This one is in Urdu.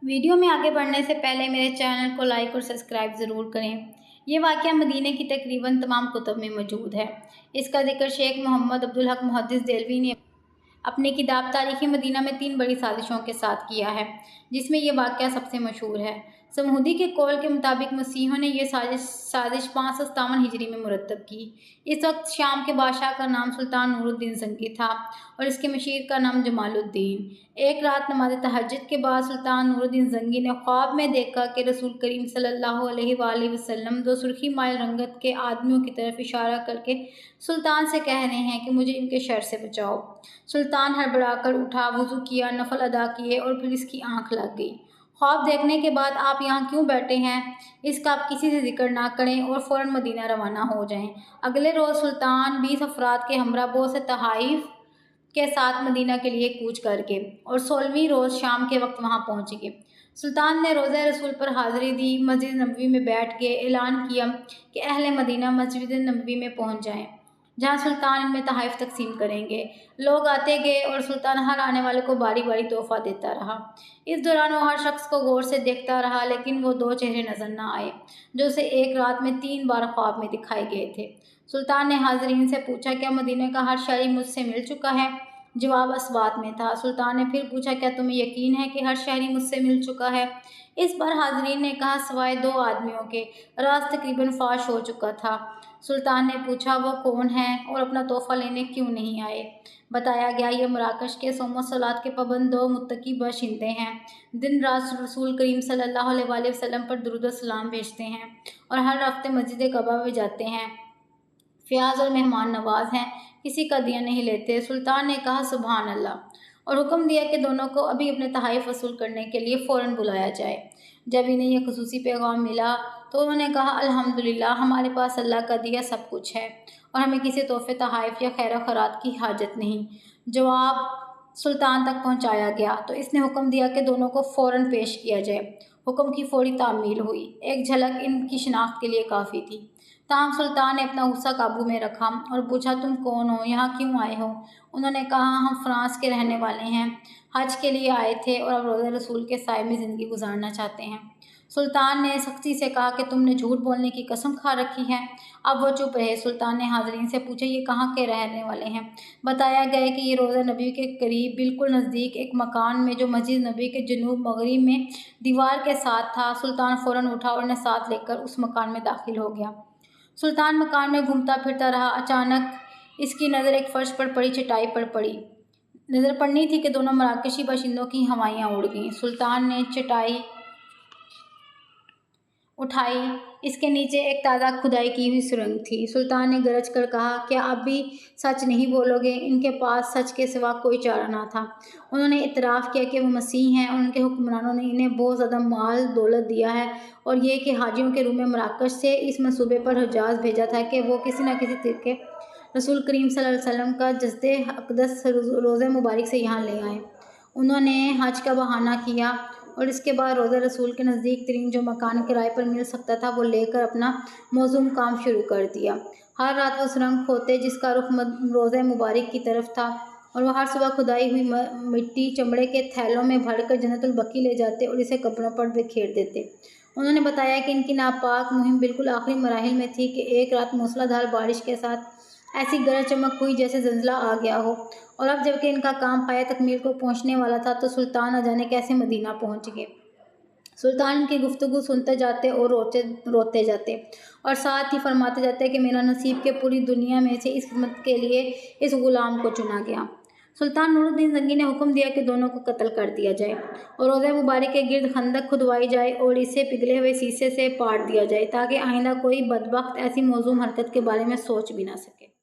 ویڈیو میں آگے بڑھنے سے پہلے میرے چینل کو لائک اور سبسکرائب ضرور کریں۔ یہ واقعہ مدینہ کی تقریباً تمام کتب میں موجود ہے۔ اس کا ذکر شیخ محمد عبدالحق محدث دہلوی نے اپنی کتاب تاریخ مدینہ میں 3 بڑی سازشوں کے ساتھ کیا ہے، جس میں یہ واقعہ سب سے مشہور ہے۔ سمہودی کے قول کے مطابق مسیحیوں نے یہ سازش 557 ہجری میں مرتب کی۔ اس وقت شام کے بادشاہ کا نام سلطان نور الدین زنگی تھا اور اس کے مشیر کا نام جمال الدین۔ ایک رات نماز تہجد کے بعد سلطان نور الدین زنگی نے خواب میں دیکھا کہ رسول کریم صلی اللہ علیہ وآلہ وسلم 2 سرخی مائل رنگت کے آدمیوں کی طرف اشارہ کر کے سلطان سے کہہ رہے ہیں کہ مجھے ان کے شر سے بچاؤ۔ سلطان ہڑبڑا کر اٹھا، وضو کیا، نفل ادا کیے اور پھر اس کی آنکھ لگ گئی۔ خواب دیکھنے کے بعد آپ یہاں کیوں بیٹھے ہیں؟ اس کا آپ کسی سے ذکر نہ کریں اور فوراً مدینہ روانہ ہو جائیں۔ اگلے روز سلطان 20 افراد کے ہمراہ بہت سے تحائف کے ساتھ مدینہ کے لیے کوچ کر گئے اور 16ویں روز شام کے وقت وہاں پہنچ گئے۔ سلطان نے روضہ رسول پر حاضری دی، مسجد نبوی میں بیٹھ گئے، اعلان کیا کہ اہل مدینہ مسجد نبوی میں پہنچ جائیں، جہاں سلطان ان میں تحائف تقسیم کریں گے۔ لوگ آتے گئے اور سلطان ہر آنے والے کو باری باری تحفہ دیتا رہا۔ اس دوران وہ ہر شخص کو غور سے دیکھتا رہا، لیکن وہ 2 چہرے نظر نہ آئے جو اسے ایک رات میں 3 بار خواب میں دکھائے گئے تھے۔ سلطان نے حاضرین سے پوچھا، کیا مدینہ کا ہر شہری مجھ سے مل چکا ہے؟ جواب اثبات میں تھا۔ سلطان نے پھر پوچھا، کیا تمہیں یقین ہے کہ ہر شہری مجھ سے مل چکا ہے؟ اس بار حاضرین نے کہا، سوائے 2 آدمیوں کے۔ راز تقریباً فاش ہو چکا تھا۔ سلطان نے پوچھا، وہ کون ہیں اور اپنا تحفہ لینے کیوں نہیں آئے؟ بتایا گیا، یہ مراکش کے صوم و صلوات کے پابند 2 متقی باشندے ہیں، دن رات رسول کریم صلی اللہ علیہ وآلہ وسلم پر درود و سلام بھیجتے ہیں اور ہر ہفتے مسجد قباء میں جاتے ہیں، فیاض اور مہمان نواز ہیں، کسی کا دیا نہیں لیتے۔ سلطان نے کہا، سبحان اللہ، اور حکم دیا کہ دونوں کو ابھی اپنے تحائف وصول کرنے کے لیے فوراً بلایا جائے۔ جب انہیں یہ خصوصی پیغام ملا تو انہوں نے کہا، الحمدللہ، ہمارے پاس اللہ کا دیا سب کچھ ہے اور ہمیں کسی تحفے، تحائف یا خیر و خیرات کی حاجت نہیں۔ جواب سلطان تک پہنچایا گیا تو اس نے حکم دیا کہ دونوں کو فوراً پیش کیا جائے۔ حکم کی فوری تعمیل ہوئی۔ ایک جھلک ان کی شناخت کے لیے کافی تھی۔ تاہم سلطان نے اپنا غصہ قابو میں رکھا اور پوچھا، تم کون ہو؟ یہاں کیوں آئے ہو؟ انہوں نے کہا، ہم فرانس کے رہنے والے ہیں، حج کے لیے آئے تھے اور اب روضہ رسول کے سائے میں زندگی گزارنا چاہتے ہیں۔ سلطان نے سختی سے کہا کہ تم نے جھوٹ بولنے کی قسم کھا رکھی ہے۔ اب وہ چپ رہے۔ سلطان نے حاضرین سے پوچھا، یہ کہاں کے رہنے والے ہیں؟ بتایا گیا کہ یہ روضہ نبوی کے قریب بالکل نزدیک ایک مکان میں جو مسجد نبوی کے جنوب مغرب میں دیوار کے ساتھ تھا۔ سلطان فوراً اٹھا اور انہیں ساتھ لے کر اس مکان میں داخل ہو گیا۔ سلطان مکان میں گھومتا پھرتا رہا۔ اچانک اس کی نظر ایک فرش پر پڑی چٹائی پر پڑی۔ نظر پڑنی تھی کہ دونوں مراکشی باشندوں کی ہوائیاں اڑ گئیں۔ سلطان نے چٹائی اٹھائی۔ اس کے نیچے ایک تازہ کھدائی کی ہوئی سرنگ تھی۔ سلطان نے گرج کر کہا، کیا اب بھی سچ نہیں بولو گے؟ ان کے پاس سچ کے سوا کوئی چارہ نہ تھا۔ انہوں نے اعتراف کیا کہ وہ مسیح ہیں اور ان کے حکمرانوں نے انہیں بہت زیادہ مال دولت دیا ہے، اور یہ کہ حاجیوں کے روم مراکش سے اس منصوبے پر حجاز بھیجا تھا کہ وہ کسی نہ کسی طریقے رسول کریم صلی اللہ علیہ وسلم کا جسد اقدس روضہ مبارک سے یہاں لے آئیں۔ انہوں نے حج کا بہانہ کیا اور اس کے بعد روضہ رسول کے نزدیک ترین جو مکان کرائے پر مل سکتا تھا وہ لے کر اپنا موزوں کام شروع کر دیا۔ ہر رات وہ سرنگ کھودتے جس کا رخ روضہ مبارک کی طرف تھا، اور وہ ہر صبح کھدائی ہوئی مٹی چمڑے کے تھیلوں میں بھر کر جنت البقیع لے جاتے اور اسے قبروں پر بکھیر دیتے۔ انہوں نے بتایا کہ ان کی ناپاک مہم بالکل آخری مراحل میں تھی کہ ایک رات موسلا دھار بارش کے ساتھ ایسی گرج چمک ہوئی جیسے زلزلہ آ گیا ہو، اور اب جبکہ ان کا کام پایۂ تکمیل کو پہنچنے والا تھا تو سلطان نہ جانے کیسے مدینہ پہنچ گئے۔ سلطان ان کی گفتگو سنتے جاتے اور روتے جاتے اور ساتھ ہی فرماتے جاتے کہ میرا نصیب کہ پوری دنیا میں سے اس خدمت کے لیے اس غلام کو چنا گیا۔ سلطان نور الدین زنگی نے حکم دیا کہ دونوں کو قتل کر دیا جائے اور روضہ مبارک کے گرد خندق کھدوائی جائے اور اسے پگھلے ہوئے سیسے سے پاٹ دیا جائے تاکہ آئندہ کوئی بدبخت ایسی موزوں حرکت کے بارے میں سوچ بھی نہ سکے۔